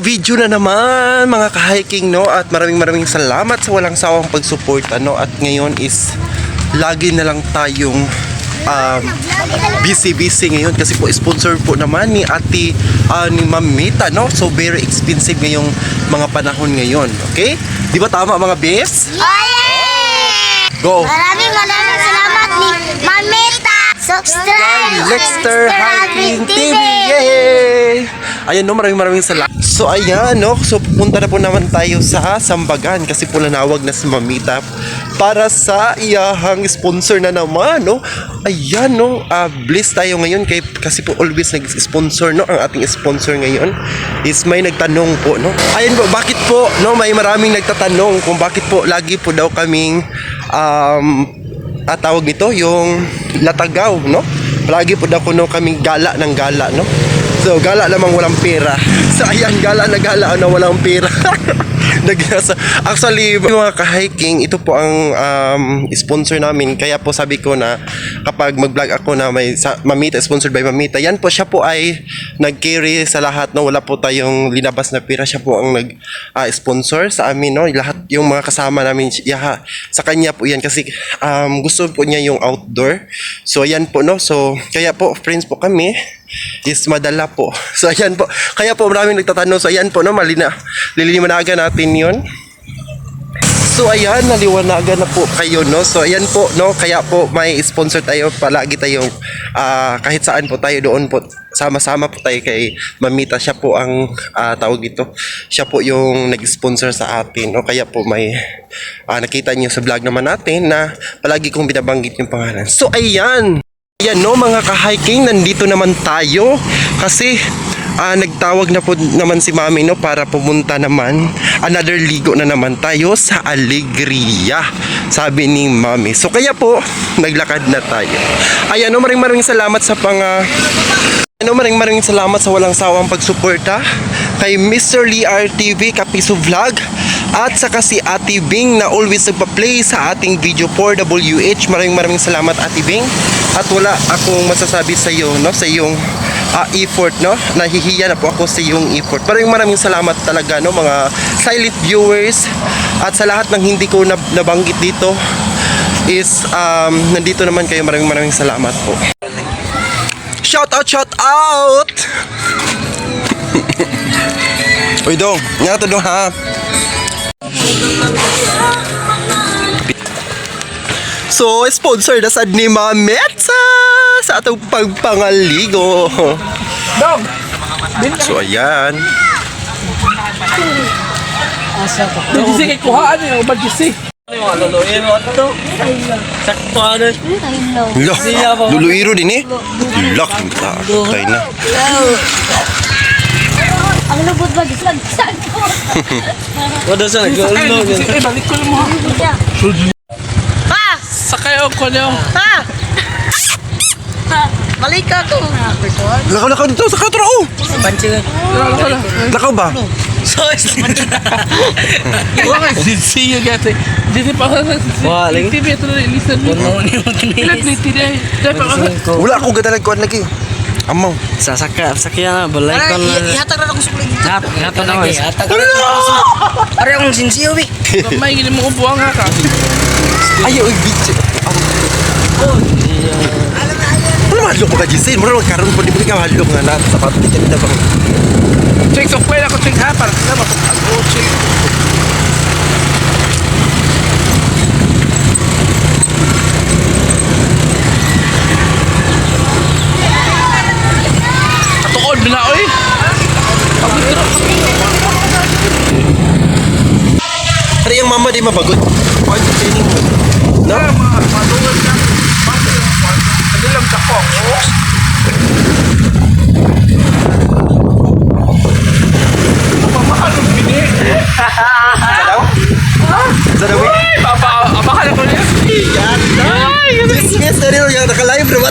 video na naman mga ka-hiking, no? At maraming salamat sa walang sawang pagsuporta, no? At ngayon is lagi na lang tayong busy ngayon kasi po sponsor po naman ni ate ni Ma'am Mita, no? So very expensive ngayong mga panahon ngayon, okay? Di ba tama mga bes? Go! Maraming salamat ni Ma'am Mita. Subscribe! Lexter Hiking TV! Yay! Ayan, no, maraming salamat. So ayan, no, so pupunta na po naman tayo sa Sambagan kasi po nanawag na si Mamita para sa iyahang sponsor na naman, no. Ayan, no, bless tayo ngayon kasi po always nag-sponsor, no. Ang ating sponsor ngayon is may nagtanong po, no. Ayan po, bakit po, no, may maraming nagtatanong kung bakit po lagi po daw kaming tawag nito, yung latagaw, no. Lagi po daw kuno kaming gala ng gala, no. So, gala lamang walang pera. So, ayan, gala na walang pera. Actually, mga ka-hiking, ito po ang sponsor namin. Kaya po sabi ko na kapag mag-vlog ako na may Mamita, sponsored by Mamita, yan po, siya po ay nag-carry sa lahat, no? Wala po tayong linabas na pera. Siya po ang nag-sponsor sa amin, no? Lahat yung mga kasama namin, sa kanya po yan. Kasi gusto po niya yung outdoor. So, ayan po, no? So, kaya po, friends po kami is madala po. So ayan po. Kaya po maraming nagtatanong. So ayan po, no, liliniwanagan natin 'yon. So ayan, naliwanagan na po kayo, no. So ayan po, no, kaya po may sponsor tayo, palagi tayong kahit saan po tayo doon po sama-sama po tayo kay Mamita. Siya po ang tawag dito. Siya po yung nag-sponsor sa atin, no. Kaya po may nakita niyo sa vlog naman natin na palagi kong binabanggit yung pangalan. So ayan. Ayan, no, mga ka-hiking, nandito naman tayo kasi nagtawag na po naman si Mami, no, para pumunta naman, another ligo na naman tayo sa Alegria, sabi ni Mami. So kaya po naglakad na tayo. Ayan, no, maraming salamat sa maraming salamat sa walang sawang pagsuporta kay Mr. Lee RTV Kapiso Vlog at saka si Ate Bing na always nagpa-play sa ating video for WH. Maraming salamat, Ate Bing. At wala akong masasabi sa iyo, no, sa iyong effort, no. Nahihiya na po ako sa iyong effort. Maraming salamat talaga, no, mga silent viewers at sa lahat ng hindi ko nabanggit dito is nandito naman kayo. Maraming salamat po. Shout out. Uy dong, nga to dong ha. So, sponsor na sad ni Mameta sa atong pagpangaligo. Dong! So, ayan. Sige, kay kuhaan yung bagisi. Luluiro din eh. Lulak. Tayo na. Ang lubot ba? Saan po? Wala sa nag-ulo. Balik ko lang mo. Ha! Sakay ako niyo. Ha! Balik ka to. Lakaw dito sa katro. Oh. Lakaw ba? See you guys. Dito pa Wala. TV ito na listen mo. Ilan ni TV? Wala akong gadalag kuan lagi. Amaw. Sakya na, balay ko na. Ihatag na ako sa kulit. Ihatag na ako. Ari akong sinsiyo, bi. May gini mo upuan nga ka. Ayaw, bitch. Ano mahalo mo ka, Giselle? Mura magkaroon po, di ba ka mahalo nga na sapat. Ito bang... Check sa kwela ko, check ha, para ka mapapag-o, check. Katuod, binaoy. Pero yung mama di mabagot. Pwede training mo. No? Madungan ka. Kadilang tapok. Mapakalong bini. Sa daw? Abakan ako niya. Yan. Yes, dari yang nakalive bro.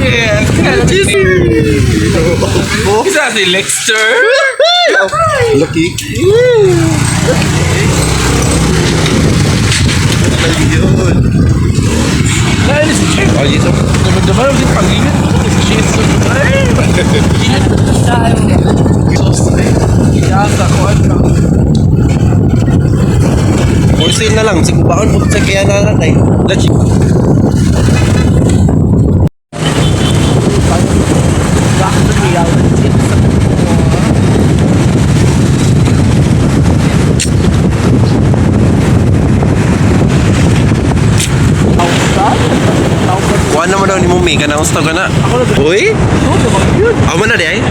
Yes. Isa si Lexter. Lucky. Ayun. Dahil si Chief. Oh, dito. Daman din pangingit. Si Chief. Ay, Yasa ko ano. Wholesale na lang, sigubaon po sa kaya na nanay. Let's Kuha naman daw ni Mumi, ka na gusto ka na. Uy? Ako man na di ay?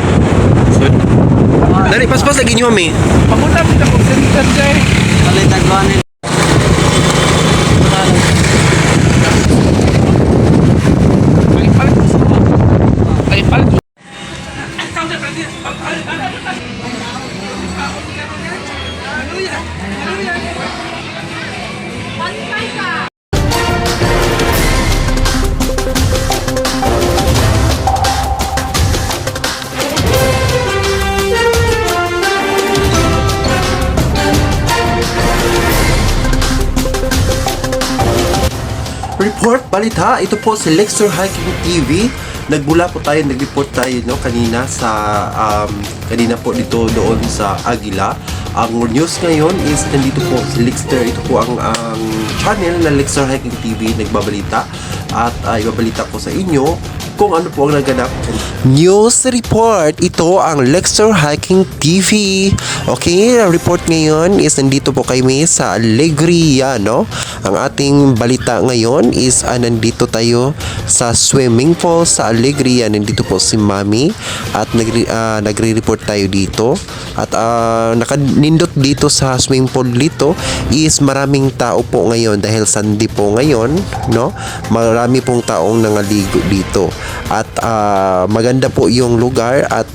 Dali, pas-pas lagi ni Mumi. Paguna kita kung center dyan. Palitan ko ano. Ay, palit. Ay, palit. Report, balita, ito po si Lexter Hiking TV. Nag-report tayo no kanina sa kanina po dito doon sa Aguila. Ang news ngayon is nandito po si Lexter. Ito po ang channel na Lexter Hiking TV nagbabalita at ibabalita ko sa inyo kung ano po ang naganap. News report, ito ang Lexter Hiking TV. Okay, ang report ngayon is nandito po kami sa Alegria, no? Ang ating balita ngayon is nandito tayo sa swimming pool sa Alegria. Nandito po si Mami at nagre-report tayo dito. At nakanindot dito sa swimming pool dito is maraming tao po ngayon dahil Sunday po ngayon, no? Marami pong taong nangaligo dito. At maganda po yung lugar at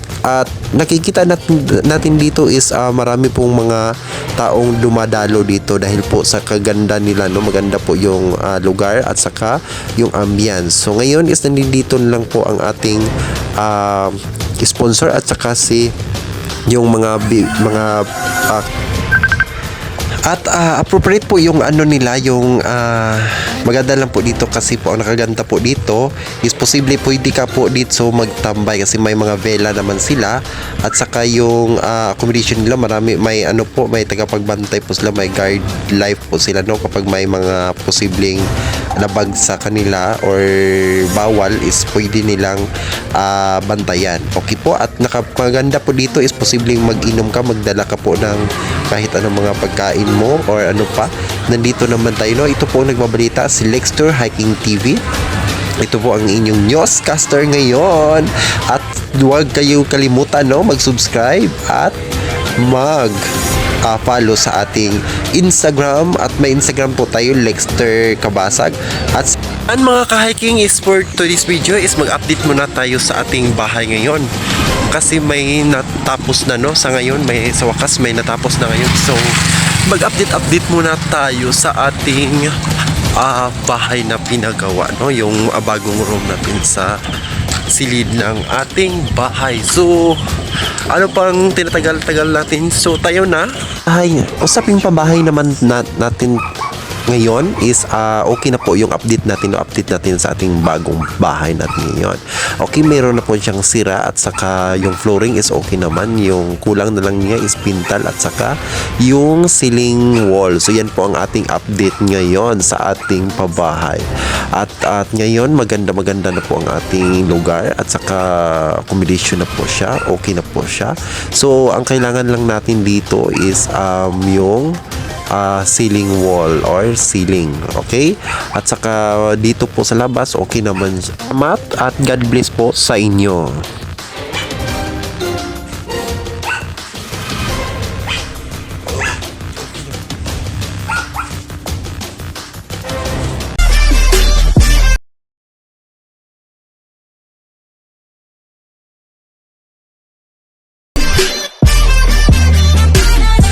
nakikita natin dito is marami pong mga taong dumadalo dito dahil po sa kaganda nila, no? Maganda po yung lugar at saka yung ambience. So ngayon is nandito lang po ang ating sponsor at saka si yung mga at appropriate po yung ano nila, yung maganda lang po dito kasi po ang nakaganda po dito is posible pwede ka po dito magtambay kasi may mga vela naman sila at saka yung accommodation nila marami, may ano po, may tagapagbantay po sila, may guard life po sila, no? Kapag may mga posibleng labag sa kanila or bawal is pwede nilang bantayan. Okay po, at nakapaganda po dito is posibleng mag-inom ka, magdala ka po ng kahit anong mga pagkain mo or ano pa. Nandito naman tayo, no? Ito po ang nagbabalita si Lexter Hiking TV. Ito po ang inyong newscaster ngayon. At huwag kayo kalimutan, no? Mag-subscribe at follow sa ating Instagram. At may Instagram po tayo, Lexter Kabasag. At mga ka-hiking is for today's video is mag-update muna tayo sa ating bahay ngayon. Kasi may natapos na, no? Sa ngayon, sa wakas may natapos na ngayon. So, mag-update muna tayo sa ating bahay na pinagawa, no? Yung bagong room natin sa silid ng ating bahay. So, ano pang tinatagal-tagal natin? So, tayo na. Usaping pabahay naman natin ngayon is okay na po yung update natin sa ating bagong bahay natin ngayon. Okay, meron na po siyang sira at saka yung flooring is okay naman. Yung kulang na lang niya is pintal at saka yung ceiling wall. So yan po ang ating update ngayon sa ating pabahay. At ngayon maganda na po ang ating lugar at saka accommodation na po siya. Okay na po siya. So ang kailangan lang natin dito is yung ceiling wall or ceiling, okay? At saka dito po sa labas okay naman. Salamat at God bless po sa inyo.